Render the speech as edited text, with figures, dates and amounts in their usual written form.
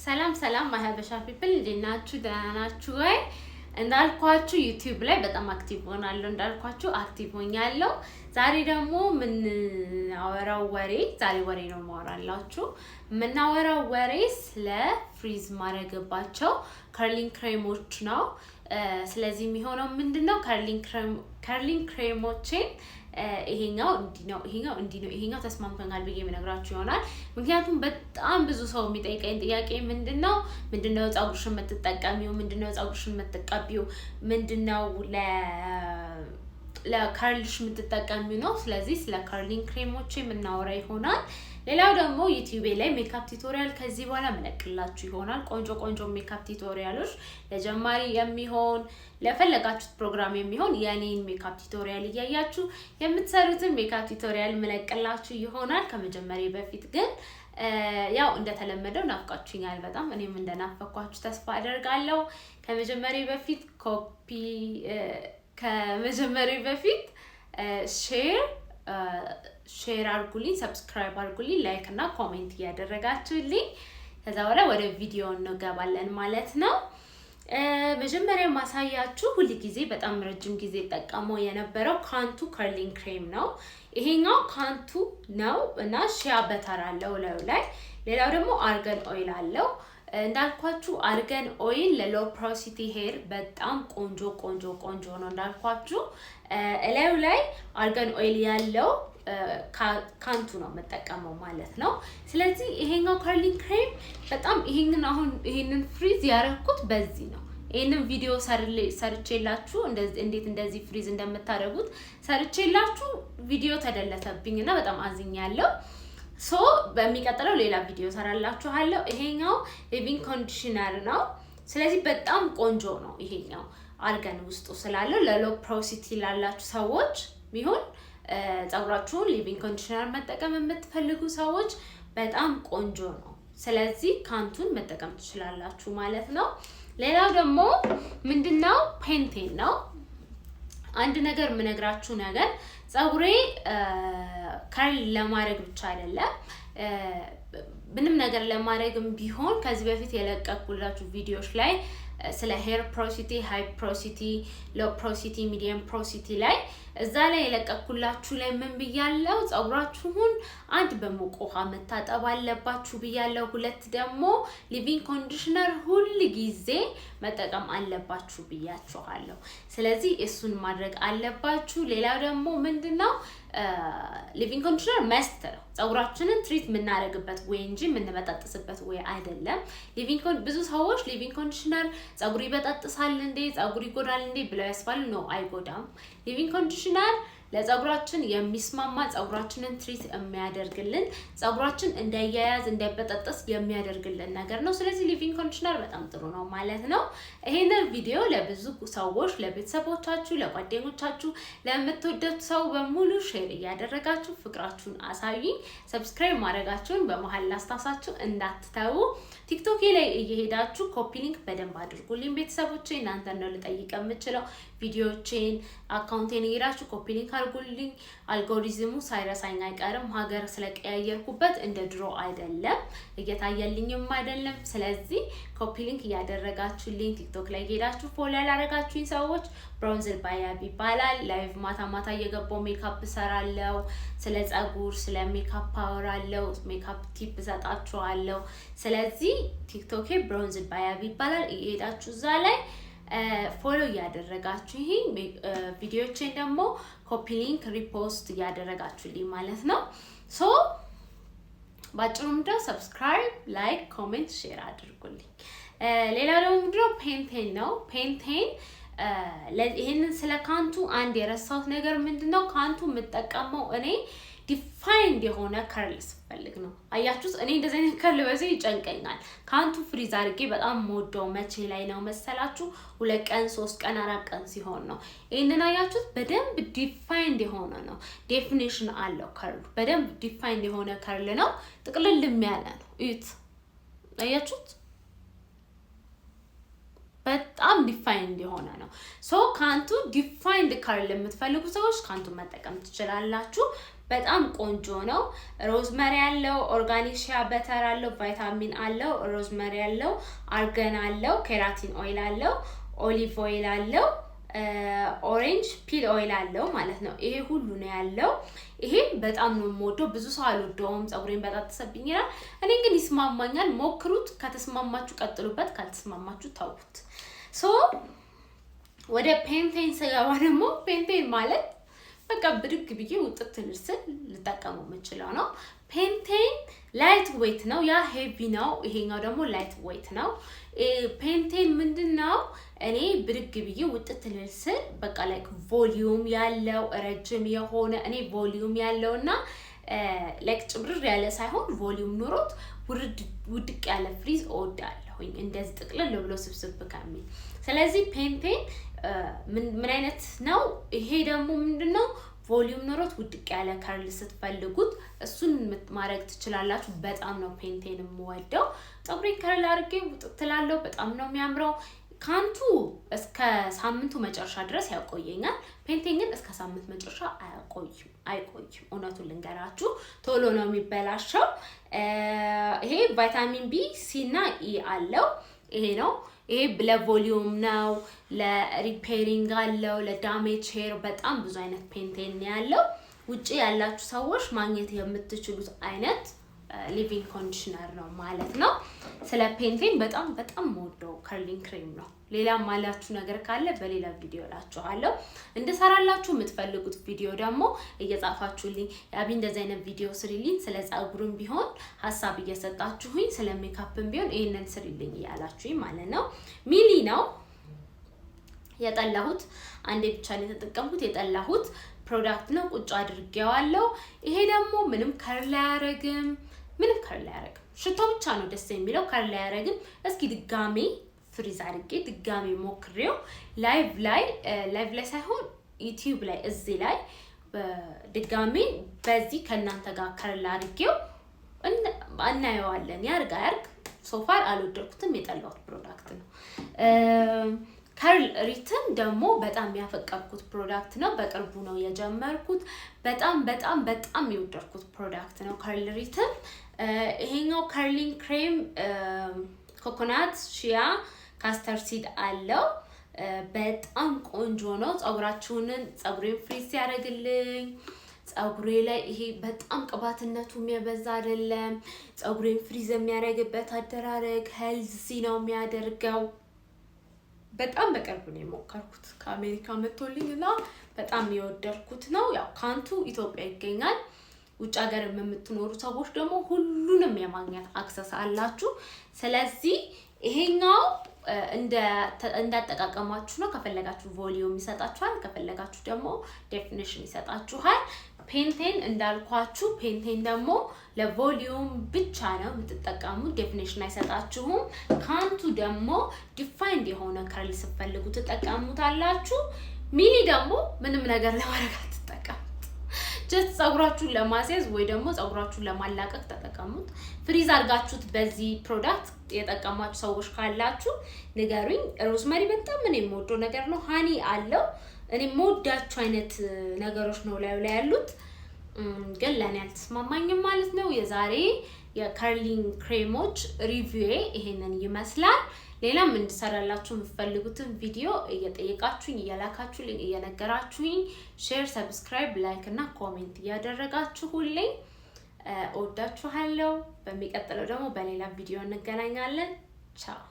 ሰላም ማህበሻ ፒፕል እንዴናችሁ ደህና ናችሁ ወይ? እንዳልኳችሁ ዩቲዩብ ላይ በጣም አክቲቭ ሆናለሁ እንዳልኳችሁ አክቲቭ ሆኛለሁ። ዛሬ ደግሞ ምን አወራው ወሬ ነው ማወራላችሁ። ምን አወራው ወሬ ስለ ፍሪዝ ማድረግባቸው ከርሊንግ ክሬሞች ነው። ስለዚህ የሚሆነው ምንድነው ከርሊንግ ክሬሞችን ይሄኛው እንዲህ ነው ተስማምተናል ብዬ የምነግራችሁ ይሆናል። ምክንያቱም በጣም ብዙ ሰው የሚጠይቀኝ ጥያቄ ምንድነው ፀጉርሽን የምትጠቀሚው ምንድነው ፀጉርሽን የምትቀቢው ምንድነው ለካርልሽ የምትጠቀሚው ነው። ስለዚህ ስለ ካርሊንግ ክሬሞች የምናወራ ይሆናል። ሌላው ደግሞ ዩቲዩብ ላይ ሜካፕ ቱቶሪያል ከዚህ በኋላ መለቅላችሁ ይሆናል። ቆንጆ ሜካፕ ቱቶሪያሎች ለጀማሪ የሚሆን ለፈለጋችሁት ፕሮግራም የሚሆን የኔን ሜካፕ ቱቶሪያል እያያችሁ የምትሰሩትን ሜካፕ ቱቶሪያል መለቅላችሁ ይሆናል። ከመጀመሪያ በፊት ግን ያው እንደተለመደው ናፍቃችሁኛል በጣም እኔም እንደናፈኳችሁ ተስፋ አደርጋለሁ። ከመጀመሪያ በፊት ሼር አድርጉልኝ፣ ሰብስክራይብ አድርጉልኝ፣ ላይክ እና ኮሜንት እያደረጋችሁልኝ ከዛ በኋላ ወደ ቪዲዮ እንገባለን ማለት ነው። መጀመሪያ ማሳያችሁ ሁሉ ጊዜ በጣም ረጅም ጊዜ ተጠቀመው የነበረው ካንቱ ከርሊንግ ክሬም ነው። ይሄኛው ካንቱ ነው እና ሺያ በተር አለው ላይ። ሌላው ደግሞ አርገን ኦይል አለው። እንዳልኳችሁ አርገን ኦይል ለሎ ፖሮሲቲ ሄር በጣም ቆንጆ ነው። እንዳልኳችሁ እላዩ ላይ አርገን ኦይል ያለው ካንቱ ነው መጠቀመው ማለት ነው። ስለዚህ ይሄኛው ከርሊንግ ክሬም በጣም ይሄንን ፍሪዝ ያረኩት በዚህ ነው። ይሄንን ቪዲዮ ሰርቼላችሁ እንደዚህ ፍሪዝ እንደምታደርጉት ሰርቼላችሁ ቪዲዮ ተደለተብኝና በጣም አዝኛለሁ። በሚቀጥለው ሌላ ቪዲዮ ሰራላችኋለሁ። ይሄኛው ሊቪንግ ኮንዲሽነር ነው። ስለዚህ በጣም ቆንጆ ነው። ይሄኛው አርገን ውስጡ ስላለው ለሎ ፖሮሲቲ ላላችሁ ሰዎች ቢሆን ፀጉራችሁን ሊቪንግ ኮንዲሽነር መጠቀም የምትፈልጉ ሰዎች በጣም ቆንጆ ነው። ስለዚህ ካንቱን መጠቀም ትችላላችሁ ማለት ነው። ሌላው ደግሞ ምንድነው ፔንቴን ነው። አንድ ነገር የምነግራችሁ ነገር ፀጉሬ ከርል ለማድረግ ብቻ አይደለም ምንም ነገር ለማድረግም ቢሆን ከዚህ በፊት የለቀኩላችሁ ቪዲዮዎች ላይ ስለ ሄር ፖሮሲቲ፣ ሃይ ፖሮሲቲ፣ ሎ ፖሮሲቲ፣ ሚዲየም ፖሮሲቲ ላይ እዛ ላይ የለቀኩላችሁ ላይ ምን ብያለሁ? ፀጉራችሁን አንድ በሙቅ ውሃ መታጠብ አለባችሁ ብያለሁ። ሁለት ደግሞ ሊቪንግ ኮንዲሽነር ሁል ጊዜ መጠቀም አለባችሁ ብያችኋለሁ። ስለዚህ እሱን ማድረግ አለባችሁ። ሌላው ደግሞ ምንድነው ሊቪንግ ኮንዲሽነር መስት ነው። ፀጉራችንን ትሪት የምናደርግበት ወይ እንጂ የምንበጣጥስበት ወይ አይደለም። ብዙ ሰዎች ሊቪንግ ኮንዲሽነር ፀጉር ይበጣጥሳል እንዴ ፀጉር ይጎዳል እንዴ ብለው ያስባሉ። ነው አይጎዳም። ሊቪንግ ኮንዲሽነር ለፀጉራችን የሚስማማ ፀጉራችንን ትሪት የሚያደርግልን ፀጉራችን እንዳያያዝ እንዳይበጣጥስ የሚያደርግልን ነገር ነው። ስለዚህ ሊቪንግ ኮንዲሽነር በጣም ጥሩ ነው ማለት ነው። ይሄንን ቪዲዮ ለብዙ ሰዎች ለቤተሰቦቻችሁ፣ ለጓደኞቻችሁ፣ ለምትወዱት ሰው በሙሉ ሼር እያደረጋችሁ ፍቅራችሁን አሳዩኝ። ሰብስክራይብ ማድረጋችሁን በመሃል ላስታውሳችሁ እንዳትተው። ቲክቶክ ላይ እየሄዳችሁ ኮፒ ሊንክ በደንብ አድርጉልኝ ቤተሰቦቼ። እናንተ ነው ልጠይቅ የምችለው። ቪዲዮዎቼን አካውንቴን እየሄዳችሁ ኮፒ ሊንክ አድርጉልኝ። አልጎሪዝሙ ሳይረሳኝ አይቀርም። ሀገር ስለቀያየርኩበት እንደ ድሮ አይደለም፣ እየታየልኝም አይደለም። ስለዚህ ኮፒ ሊንክ እያደረጋችሁልኝ ቲክቶክ ላይ ሄዳችሁ ፎሎ ያላረጋችሁኝ ሰዎች ብሮንዝል ባያብ ይባላል። ላይቭ ማታ እየገባው ሜካፕ ሰራለው። ስለ ፀጉር ስለ ሜካፕ አወራለው። ሜካፕ ቲፕ ሰጣችኋለሁ። ስለዚህ ቲክቶክ ብሮንዝል ባያብ ይባላል። እየሄዳችሁ እዛ ላይ ፎሎ እያደረጋችሁ ይሄን ቪዲዮዎችን ደግሞ ኮፒ ሊንክ ሪፖስት እያደረጋችሁልኝ ማለት ነው። ባጭሩ ምንድነው ሰብስክራይብ፣ ላይክ፣ ኮሜንት፣ ሼር አድርጉልኝ። ሌላው ደግሞ ምንድነው ፔንቴን ነው። ፔንቴን ይሄንን ስለ ካንቱ አንድ የረሳሁት ነገር ምንድነው ካንቱ የምጠቀመው እኔ ዲፋይንድ የሆነ ከርል ስፈልግ ነው። አያችሁት? እኔ እንደዚህ አይነት ከርል በዚህ ይጨንቀኛል። ካንቱ ፍሪዝ አድርጌ በጣም ሞደው መቼ ላይ ነው መሰላችሁ? 2 ቀን 3 ቀን 4 ቀን ሲሆን ነው። ይሄንን አያችሁት? በደንብ ዲፋይንድ የሆነ ነው። ዴፊኒሽን አለው ከርሉ። በደንብ ዲፋይንድ የሆነ ከርል ነው። ጥቅልልም ያለ ነው። እዩት። አያችሁት? በጣም ዲፋይንድ የሆነ ነው። ካንቱ ዲፋይንድ ከርል የምትፈልጉ ሰዎች ካንቱ መጠቀም ትችላላችሁ። በጣም ቆንጆ ነው። ሮዝመሪ አለው፣ ኦርጋኒክ ሺያ በተር አለው፣ ቫይታሚን አለው፣ ሮዝመሪ አለው፣ አርገን አለው፣ ኬራቲን ኦይል አለው፣ ኦሊቭ ኦይል አለው፣ ኦሬንጅ ፒል ኦይል አለው ማለት ነው። ይሄ ሁሉ ነው ያለው። ይሄ በጣም ነው የምወደው። ብዙ ሰው አልወደውም፣ ፀጉሬን በጣም ተሰብኝ ይላል። እኔ ግን ይስማማኛል። ሞክሩት። ከተስማማችሁ ቀጥሉበት፣ ካልተስማማችሁ ተውት። ሶ ወደ ፔንቴን ስገባ ደግሞ ፔንቴን ማለት በቃ ብድግ ብዬ ውጥት ልስል ልጠቀመው የምችለው ነው። ፔንቴን ላይት ዌት ነው፣ ያ ሄቪ ነው። ይሄኛው ደግሞ ላይት ዌት ነው። ፔንቴን ምንድነው? እኔ ብድግ ብዬ ውጥት ልስል በቃ ላይክ ቮሊዩም ያለው ረጅም የሆነ እኔ ቮሊዩም ያለውና ላይክ ጭብርር ያለ ሳይሆን ቮሊዩም ኑሮት ውድቅ ያለ ፍሪዝ እወዳለሁኝ፣ እንደዚህ ጥቅልል ብሎ ስብስብ ከሚል። ስለዚህ ፔንቴን ምን አይነት ነው? ይሄ ደግሞ ምንድነው? ቮሊዩም ኖሮት ውድቅ ያለ ከርል ስትፈልጉት እሱን ማድረግ ትችላላችሁ። በጣም ነው ፔንቴን የምወደው። ፀጉሬን ከርል አድርጌ ውጥት እላለሁ። በጣም ነው የሚያምረው። ካንቱ እስከ ሳምንቱ መጨረሻ ድረስ ያቆየኛል። ፔንቴን ግን እስከ ሳምንት መጨረሻ አይቆይም። እውነቱን ልንገራችሁ ቶሎ ነው የሚበላሸው። ይሄ ቫይታሚን ቢ፣ ሲ እና ኢ አለው። ይሄ ነው። ይሄ ለቮሊዩም ነው፣ ለሪፔሪንግ አለው፣ ለዳሜጅ ሄር በጣም ብዙ አይነት ፔንቴን ያለው። ውጪ ያላችሁ ሰዎች ማግኘት የምትችሉት አይነት ሊቪንግ ኮንዲሽነር ነው ማለት ነው። ስለ ፔንቴን በጣም ሞደው ከርሊንግ ክሬም ነው። ሌላ ማላችሁ ነገር ካለ በሌላ ቪዲዮ ላችኋለሁ። እንድሰራላችሁ የምትፈልጉት ቪዲዮ ደግሞ እየጻፋችሁልኝ ያቢ እንደዚህ አይነት ቪዲዮ ስሪልኝ፣ ስለ ፀጉርም ቢሆን ሀሳብ እየሰጣችሁኝ፣ ስለ ሜካፕም ቢሆን ይሄንን ስሪልኝ እያላችሁኝ ማለት ነው። ሚሊ ነው የጠላሁት፣ አንዴ ብቻ ነው የተጠቀምኩት። የጠላሁት ፕሮዳክት ነው። ቁጭ አድርጌዋለሁ። ይሄ ደግሞ ምንም ከርል አያረግም፣ ሽቶ ብቻ ነው ደስ የሚለው፣ ከርል አያረግም። እስኪ ድጋሜ ፍሪዝ አድርጌ ድጋሜ ሞክሬው ላይቭ ላይ ሳይሆን ዩቲዩብ ላይ እዚህ ላይ ድጋሜ በዚህ ከእናንተ ጋር ከርል አድርጌው እናየዋለን። ያርግ ሶፋር አልወደድኩትም፣ የጠላሁት ፕሮዳክት ነው። ከርል ሪትም ደግሞ በጣም ያፈቀርኩት ፕሮዳክት ነው። በቅርቡ ነው የጀመርኩት። በጣም የወደድኩት ፕሮዳክት ነው ከርል ሪትም። ይሄኛው ከርሊንግ ክሬም ኮኮናት ሺያ ካስተር ሲድ አለው። በጣም ቆንጆ ነው። ፀጉሬን ፍሪዝ ያደርግልኝ። ፀጉሬ ላይ ይሄ በጣም ቅባትነቱ የሚያበዛ አይደለም። ፀጉሬን ፍሪዝ የሚያደርግበት አደራረግ ሄልዚ ነው የሚያደርገው። በጣም በቅርብ ነው የሞከርኩት ከአሜሪካ መጥቶልኝ እና በጣም የወደድኩት ነው። ያው ካንቱ ኢትዮጵያ ይገኛል። ውጭ ሀገር የምትኖሩ ሰዎች ደግሞ ሁሉንም የማግኘት አክሰስ አላችሁ። ስለዚህ ይሄኛው እንዳጠቃቀማችሁ ነው። ከፈለጋችሁ ቮሊዩም ይሰጣችኋል፣ ከፈለጋችሁ ደግሞ ዴፊኒሽን ይሰጣችኋል። ፔንቴን እንዳልኳችሁ ፔንቴን ደግሞ ለቮሊዩም ብቻ ነው የምትጠቀሙት፣ ዴፊኒሽን አይሰጣችሁም። ካንቱ ደግሞ ዲፋይንድ የሆነ ከርል ስትፈልጉ ትጠቀሙታላችሁ። ሚሊ ደግሞ ምንም ነገር ለማድረግ አትጠቀሙት። ጀስት ፀጉራችሁን ለማስያዝ ወይ ደግሞ ፀጉራችሁን ለማላቀቅ ተጠቀሙት። ፍሪዝ አድርጋችሁት በዚህ ፕሮዳክት የጠቀማችሁ ሰዎች ካላችሁ ንገሩኝ። ሮዝመሪ በጣም ምን የምወደው ነገር ነው። ሃኒ አለው። እኔ የምወዳቸው አይነት ነገሮች ነው ላይ ያሉት፣ ግን ለኔ አልተስማማኝም ማለት ነው። የዛሬ የከርሊንግ ክሬሞች ሪቪው ይሄንን ይመስላል። ሌላም እንድሰራላችሁ የምትፈልጉትን ቪዲዮ እየጠየቃችሁኝ እየላካችሁልኝ እየነገራችሁኝ ሼር፣ ሰብስክራይብ፣ ላይክ እና ኮሜንት እያደረጋችሁልኝ እወዳችኋለሁ። በሚቀጥለው ደግሞ በሌላ ቪዲዮ እንገናኛለን። ቻው።